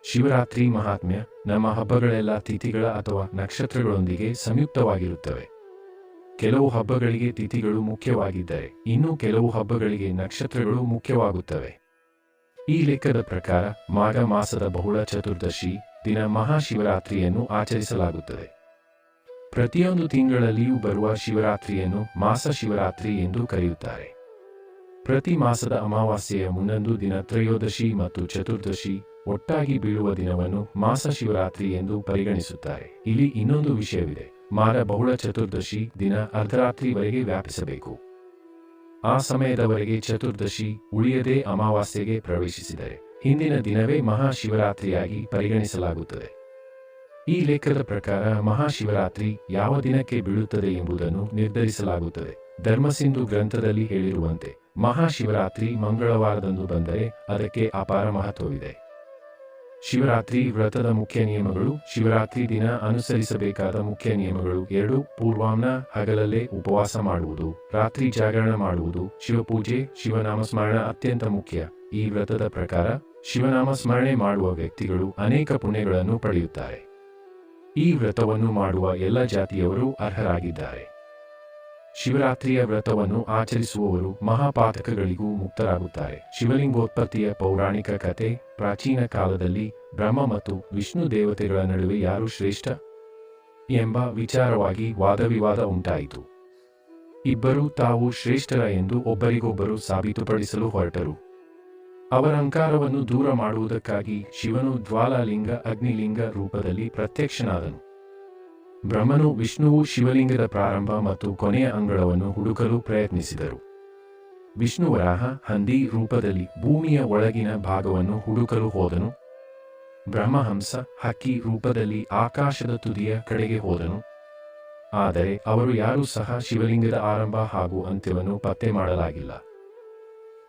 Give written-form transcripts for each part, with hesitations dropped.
ಶಿವರಾತ್ರಿ ಮಹಾತ್ಮ್ಯ. ನಮ್ಮ ಹಬ್ಬಗಳೆಲ್ಲ ತಿಥಿಗಳ ಅಥವಾ ನಕ್ಷತ್ರಗಳೊಂದಿಗೆ ಸಂಯುಕ್ತವಾಗಿರುತ್ತವೆ. ಕೆಲವು ಹಬ್ಬಗಳಿಗೆ ತಿಥಿಗಳು ಮುಖ್ಯವಾಗಿದ್ದರೆ ಇನ್ನು ಕೆಲವು ಹಬ್ಬಗಳಿಗೆ ನಕ್ಷತ್ರಗಳು ಮುಖ್ಯವಾಗುತ್ತವೆ. ಈ ಲೆಕ್ಕದ ಪ್ರಕಾರ ಮಾಘ ಮಾಸದ ಬಹುಳ ಚತುರ್ದಶಿ ದಿನ ಮಹಾಶಿವರಾತ್ರಿಯನ್ನು ಆಚರಿಸಲಾಗುತ್ತದೆ. ಪ್ರತಿಯೊಂದು ತಿಂಗಳಲ್ಲಿಯೂ ಬರುವ ಶಿವರಾತ್ರಿಯನ್ನು ಮಾಸ ಶಿವರಾತ್ರಿ ಎಂದು ಕರೆಯುತ್ತಾರೆ. ಪ್ರತಿ ಮಾಸದ ಅಮಾವಾಸ್ಯೆಯ ಮುನ್ನೊಂದು ದಿನ ತ್ರಯೋದಶಿ ಮತ್ತು ಚತುರ್ದಶಿ ಒಟ್ಟಾಗಿ ಬೀಳುವ ದಿನವನ್ನು ಮಾಸ ಶಿವರಾತ್ರಿ ಎಂದು ಪರಿಗಣಿಸುತ್ತಾರೆ. ಇಲ್ಲಿ ಇನ್ನೊಂದು ವಿಷಯವಿದೆ. ಮಾಘ ಬಹುಳ ಚತುರ್ದಶಿ ದಿನ ಅರ್ಧರಾತ್ರಿವರೆಗೆ ವ್ಯಾಪಿಸಬೇಕು. ಆ ಸಮಯದವರೆಗೆ ಚತುರ್ದಶಿ ಉಳಿಯದೆ ಅಮಾವಾಸ್ಯೆಗೆ ಪ್ರವೇಶಿಸಿದರೆ ಹಿಂದಿನ ದಿನವೇ ಮಹಾಶಿವರಾತ್ರಿಯಾಗಿ ಪರಿಗಣಿಸಲಾಗುತ್ತದೆ. ಈ ಲೆಕ್ಕದ ಪ್ರಕಾರ ಮಹಾಶಿವರಾತ್ರಿ ಯಾವ ದಿನಕ್ಕೆ ಬೀಳುತ್ತದೆ ಎಂಬುದನ್ನು ನಿರ್ಧರಿಸಲಾಗುತ್ತದೆ. ಧರ್ಮಸಿಂಧು ಗ್ರಂಥದಲ್ಲಿ ಹೇಳಿರುವಂತೆ ಮಹಾಶಿವರಾತ್ರಿ ಮಂಗಳವಾರದಂದು ಬಂದರೆ ಅದಕ್ಕೆ ಅಪಾರ ಮಹತ್ವವಿದೆ. ಶಿವರಾತ್ರಿ ವ್ರತದ ಮುಖ್ಯ ನಿಯಮಗಳು. ಶಿವರಾತ್ರಿ ದಿನ ಅನುಸರಿಸಬೇಕಾದ ಮುಖ್ಯ ನಿಯಮಗಳು 2. ಪೂರ್ವಾಹ್ನ ಹಗಲಲ್ಲೇ ಉಪವಾಸ ಮಾಡುವುದು, ರಾತ್ರಿ ಜಾಗರಣ ಮಾಡುವುದು, ಶಿವಪೂಜೆ, ಶಿವನಾಮಸ್ಮರಣ ಅತ್ಯಂತ ಮುಖ್ಯ. ಈ ವ್ರತದ ಪ್ರಕಾರ ಶಿವನಾಮಸ್ಮರಣೆ ಮಾಡುವ ವ್ಯಕ್ತಿಗಳು ಅನೇಕ ಪುಣ್ಯಗಳನ್ನು ಪಡೆಯುತ್ತಾರೆ. ಈ ವ್ರತವನ್ನು ಮಾಡುವ ಎಲ್ಲ ಜಾತಿಯವರು ಅರ್ಹರಾಗಿದ್ದಾರೆ. ಶಿವರಾತ್ರಿಯ ವ್ರತವನ್ನು ಆಚರಿಸುವವರು ಮಹಾಪಾತಕಗಳಿಗೂ ಮುಕ್ತರಾಗುತ್ತಾರೆ. ಶಿವಲಿಂಗೋತ್ಪತ್ತಿಯ ಪೌರಾಣಿಕ ಕಥೆ. ಪ್ರಾಚೀನ ಕಾಲದಲ್ಲಿ ಬ್ರಹ್ಮ ಮತ್ತು ವಿಷ್ಣು ದೇವತೆಗಳ ನಡುವೆ ಯಾರು ಶ್ರೇಷ್ಠ ಎಂಬ ವಿಚಾರವಾಗಿ ವಾದವಿವಾದ ಉಂಟಾಯಿತು. ಇಬ್ಬರೂ ತಾವು ಶ್ರೇಷ್ಠರ ಎಂದು ಒಬ್ಬರಿಗೊಬ್ಬರು ಸಾಬೀತುಪಡಿಸಲು ಹೊರಟರು. ಅವರ ಅಹಂಕಾರವನ್ನು ದೂರ ಮಾಡುವುದಕ್ಕಾಗಿ ಶಿವನು ಜ್ವಾಲಾಲಿಂಗ ಅಗ್ನಿಲಿಂಗ ರೂಪದಲ್ಲಿ ಪ್ರತ್ಯಕ್ಷನಾದನು. ಬ್ರಹ್ಮನು ವಿಷ್ಣುವು ಶಿವಲಿಂಗದ ಪ್ರಾರಂಭ ಮತ್ತು ಕೊನೆಯ ಅಂಗಳವನ್ನು ಹುಡುಕಲು ಪ್ರಯತ್ನಿಸಿದರು. ವಿಷ್ಣುವರಾಹ ಹಂದಿ ರೂಪದಲ್ಲಿ ಭೂಮಿಯ ಒಳಗಿನ ಭಾಗವನ್ನು ಹುಡುಕಲು ಹೋದನು. ಬ್ರಹ್ಮಹಂಸ ಹಕ್ಕಿ ರೂಪದಲ್ಲಿ ಆಕಾಶದ ತುದಿಯ ಕಡೆಗೆ ಹೋದನು. ಆದರೆ ಅವರು ಯಾರೂ ಸಹ ಶಿವಲಿಂಗದ ಆರಂಭ ಹಾಗೂ ಅಂತ್ಯವನ್ನು ಪತ್ತೆ ಮಾಡಲಾಗಿಲ್ಲ.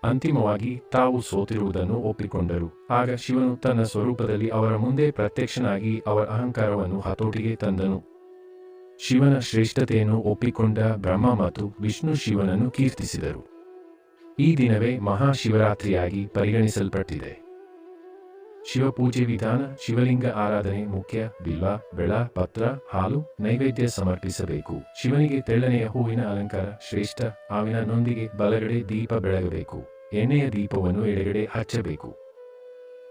ಅಂತಿಮವಾಗಿ ತಾವು ಸೋತಿರುವುದನ್ನು ಒಪ್ಪಿಕೊಂಡರು. ಆಗ ಶಿವನು ತನ್ನ ಸ್ವರೂಪದಲ್ಲಿ ಅವರ ಮುಂದೆ ಪ್ರತ್ಯಕ್ಷನಾಗಿ ಅವರ ಅಹಂಕಾರವನ್ನು ಹತೋಟಿಗೆ ತಂದನು. ಶಿವನ ಶ್ರೇಷ್ಠತೆಯನ್ನು ಒಪ್ಪಿಕೊಂಡ ಬ್ರಹ್ಮ ಮತ್ತು ವಿಷ್ಣು ಶಿವನನ್ನು ಕೀರ್ತಿಸಿದರು. ಈ ದಿನವೇ ಮಹಾಶಿವರಾತ್ರಿಯಾಗಿ ಪರಿಗಣಿಸಲ್ಪಟ್ಟಿದೆ. ಶಿವಪೂಜೆ ವಿಧಾನ. ಶಿವಲಿಂಗ ಆರಾಧನೆ ಮುಖ್ಯ. ಬಿಲ್ವ, ಬೆಳ, ಪತ್ರ, ಹಾಲು, ನೈವೇದ್ಯ ಸಮರ್ಪಿಸಬೇಕು. ಶಿವನಿಗೆ ತೆಳ್ಳನೆಯ ಹೂವಿನ ಅಲಂಕಾರ ಶ್ರೇಷ್ಠ. ಹಾವಿನ ನೊಂದಿಗೆ ಬಲಗಡೆ ದೀಪ ಬೆಳಗಬೇಕು. ಎಣ್ಣೆಯ ದೀಪವನ್ನು ಎಡಗಡೆ ಹಚ್ಚಬೇಕು.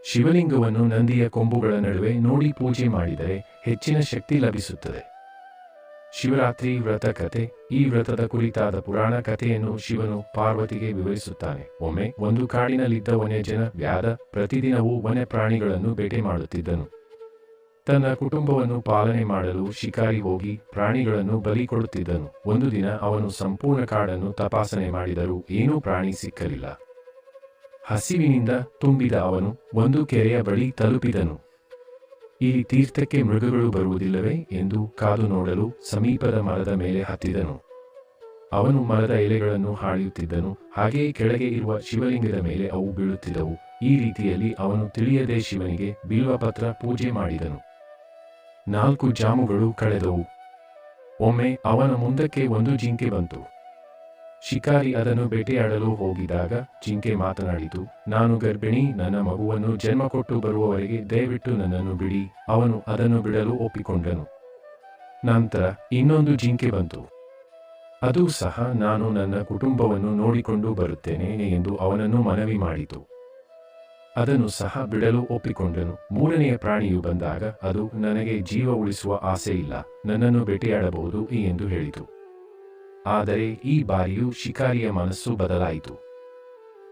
ಶಿವಲಿಂಗವನ್ನು ನಂದಿಯ ಕೊಂಬುಗಳ ನಡುವೆ ನೋಡಿ ಪೂಜೆ ಮಾಡಿದರೆ ಹೆಚ್ಚಿನ ಶಕ್ತಿ ಲಭಿಸುತ್ತದೆ. ಶಿವರಾತ್ರಿ ವ್ರತ ಕಥೆ. ಈ ವ್ರತದ ಕುರಿತಾದ ಪುರಾಣ ಕಥೆಯನ್ನು ಶಿವನು ಪಾರ್ವತಿಗೆ ವಿವರಿಸುತ್ತಾನೆ. ಒಮ್ಮೆ ಒಂದು ಕಾಡಿನಲ್ಲಿದ್ದ ವನ್ಯಜನ ವ್ಯಾಧ ಪ್ರತಿದಿನವೂ ವನ್ಯ ಪ್ರಾಣಿಗಳನ್ನು ಬೇಟೆ ಮಾಡುತ್ತಿದ್ದನು. ತನ್ನ ಕುಟುಂಬವನ್ನು ಪಾಲನೆ ಮಾಡಲು ಶಿಕಾರಿ ಹೋಗಿ ಪ್ರಾಣಿಗಳನ್ನು ಬಲಿ ಕೊಡುತ್ತಿದ್ದನು. ಒಂದು ದಿನ ಅವನು ಸಂಪೂರ್ಣ ಕಾಡನ್ನು ತಪಾಸಣೆ ಮಾಡಿದರೂ ಏನೂ ಪ್ರಾಣಿ ಸಿಕ್ಕಲಿಲ್ಲ. ಹಸಿವಿನಿಂದ ತುಂಬಿದ ಅವನು ಒಂದು ಕೆರೆಯ ಬಳಿ ತಲುಪಿದನು. ಈ ತೀರ್ಥಕ್ಕೆ ಮೃಗಗಳು ಬರುವುದಿಲ್ಲವೇ ಎಂದು ಕಾದು ನೋಡಲು ಸಮೀಪದ ಮರದ ಮೇಲೆ ಹತ್ತಿದನು. ಅವನು ಮರದ ಎಲೆಗಳನ್ನು ಹಾಳೆಯುತ್ತಿದ್ದನು. ಹಾಗೆಯೇ ಕೆಳಗೆ ಇರುವ ಶಿವಲಿಂಗದ ಮೇಲೆ ಅವು ಬೀಳುತ್ತಿದ್ದವು. ಈ ರೀತಿಯಲ್ಲಿ ಅವನು ತಿಳಿಯದೆ ಶಿವನಿಗೆ ಬಿಲ್ವಪತ್ರ ಪೂಜೆ ಮಾಡಿದನು. 4 ಜಾಮುಗಳು ಕಳೆದವು. ಒಮ್ಮೆ ಅವನ ಮುಂದಕ್ಕೆ ಒಂದು ಜಿಂಕೆ ಬಂತು. ಶಿಕಾರಿ ಅದನ್ನು ಬೇಟೆಯಾಡಲು ಹೋಗಿದಾಗ ಜಿಂಕೆ ಮಾತನಾಡಿತು. ನಾನು ಗರ್ಭಿಣಿ. ನನ್ನ ಮಗುವನ್ನು ಜನ್ಮ ಕೊಟ್ಟು ಬರುವವರೆಗೆ ದಯವಿಟ್ಟು ನನ್ನನ್ನು ಬಿಡಿ. ಅವನು ಅದನ್ನು ಬಿಡಲು ಒಪ್ಪಿಕೊಂಡನು. ನಂತರ ಇನ್ನೊಂದು ಜಿಂಕೆ ಬಂತು. ಅದು ಸಹ ನಾನು ನನ್ನ ಕುಟುಂಬವನ್ನು ನೋಡಿಕೊಂಡು ಬರುತ್ತೇನೆ ಎಂದು ಅವನನ್ನು ಮನವಿ ಮಾಡಿತು. ಅದನ್ನು ಸಹ ಬಿಡಲು ಒಪ್ಪಿಕೊಂಡನು. 3ನೆಯ ಪ್ರಾಣಿಯು ಬಂದಾಗ ಅದು ನನಗೆ ಜೀವ ಉಳಿಸುವ ಆಸೆ ಇಲ್ಲ, ನನ್ನನ್ನು ಬೇಟೆಯಾಡಬಹುದು ಎಂದು ಹೇಳಿತು. ಆದರೆ ಈ ಬಾರಿಯೂ ಶಿಕಾರಿಯ ಮನಸ್ಸು ಬದಲಾಯಿತು.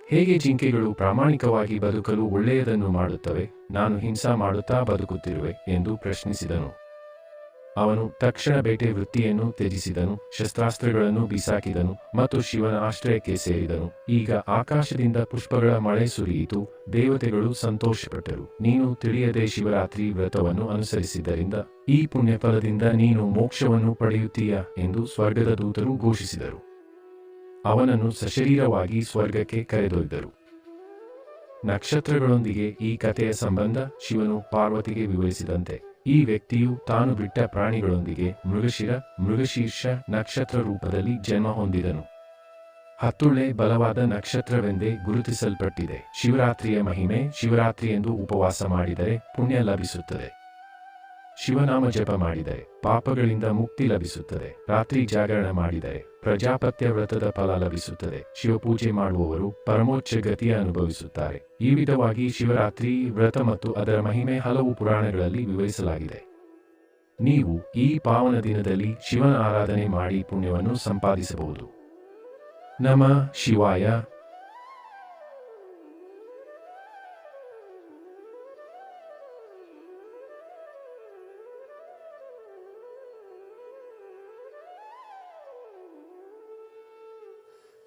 ಹೇಗೆ ಜಿಂಕೆಗಳು ಪ್ರಾಮಾಣಿಕವಾಗಿ ಬದುಕಲು ಒಳ್ಳೆಯದನ್ನು ಮಾಡುತ್ತವೆ, ನಾನು ಹಿಂಸಾ ಮಾಡುತ್ತಾ ಬದುಕುತ್ತಿರುವೆ ಎಂದು ಪ್ರಶ್ನಿಸಿದನು. ಅವನು ತಕ್ಷಣ ಬೇಟೆ ವೃತ್ತಿಯನ್ನು ತ್ಯಜಿಸಿದನು, ಶಸ್ತ್ರಾಸ್ತ್ರಗಳನ್ನು ಬಿಸಾಕಿದನು ಮತ್ತು ಶಿವನ ಆಶ್ರಯಕ್ಕೆ ಸೇರಿದನು. ಈಗ ಆಕಾಶದಿಂದ ಪುಷ್ಪಗಳ ಮಳೆ ಸುರಿಯಿತು. ದೇವತೆಗಳು ಸಂತೋಷಪಟ್ಟರು. ನೀನು ತಿಳಿಯದೆ ಶಿವರಾತ್ರಿ ವ್ರತವನ್ನು ಅನುಸರಿಸಿದ್ದರಿಂದ ಈ ಪುಣ್ಯಫಲದಿಂದ ನೀನು ಮೋಕ್ಷವನ್ನು ಪಡೆಯುತ್ತೀಯ ಎಂದು ಸ್ವರ್ಗದ ದೂತರು ಘೋಷಿಸಿದರು. ಅವನನ್ನು ಸಶರೀರವಾಗಿ ಸ್ವರ್ಗಕ್ಕೆ ಕರೆದೊಯ್ದರು. ನಕ್ಷತ್ರಗಳೊಂದಿಗೆ ಈ ಕಥೆಯ ಸಂಬಂಧ. ಶಿವನು ಪಾರ್ವತಿಗೆ ವಿವರಿಸಿದಂತೆ ಈ ವ್ಯಕ್ತಿಯು ತಾನು ಬಿಟ್ಟ ಪ್ರಾಣಿಗಳೊಂದಿಗೆ ಮೃಗಶಿರ, ಮೃಗಶೀರ್ಷ ನಕ್ಷತ್ರ ರೂಪದಲ್ಲಿ ಜನ್ಮ ಹೊಂದಿದನು. ಹತ್ತುಳೆ ಬಲವಾದ ನಕ್ಷತ್ರವೆಂದೇ ಗುರುತಿಸಲ್ಪಟ್ಟಿದೆ. ಶಿವರಾತ್ರಿಯ ಮಹಿಮೆ: ಶಿವರಾತ್ರಿ ಎಂದು ಉಪವಾಸ ಮಾಡಿದರೆ ಪುಣ್ಯ ಲಭಿಸುತ್ತದೆ. ಶಿವನಾಮ ಜಪ ಮಾಡಿದರೆ ಪಾಪಗಳಿಂದ ಮುಕ್ತಿ ಲಭಿಸುತ್ತದೆ. ರಾತ್ರಿ ಜಾಗರಣ ಮಾಡಿದರೆ ಪ್ರಜಾಪತ್ಯ ವ್ರತದ ಫಲ ಲಭಿಸುತ್ತದೆ. ಶಿವಪೂಜೆ ಮಾಡುವವರು ಪರಮೋಚ್ಚ ಗತಿಯ ಅನುಭವಿಸುತ್ತಾರೆ. ಈ ವಿಧವಾಗಿ ಶಿವರಾತ್ರಿ ವ್ರತ ಮತ್ತು ಅದರ ಮಹಿಮೆ ಹಲವು ಪುರಾಣಗಳಲ್ಲಿ ವಿವರಿಸಲಾಗಿದೆ. ನೀವು ಈ ಪಾವನ ದಿನದಲ್ಲಿ ಶಿವನ ಆರಾಧನೆ ಮಾಡಿ ಪುಣ್ಯವನ್ನು ಸಂಪಾದಿಸಬಹುದು. ನಮಃ ಶಿವಾಯ.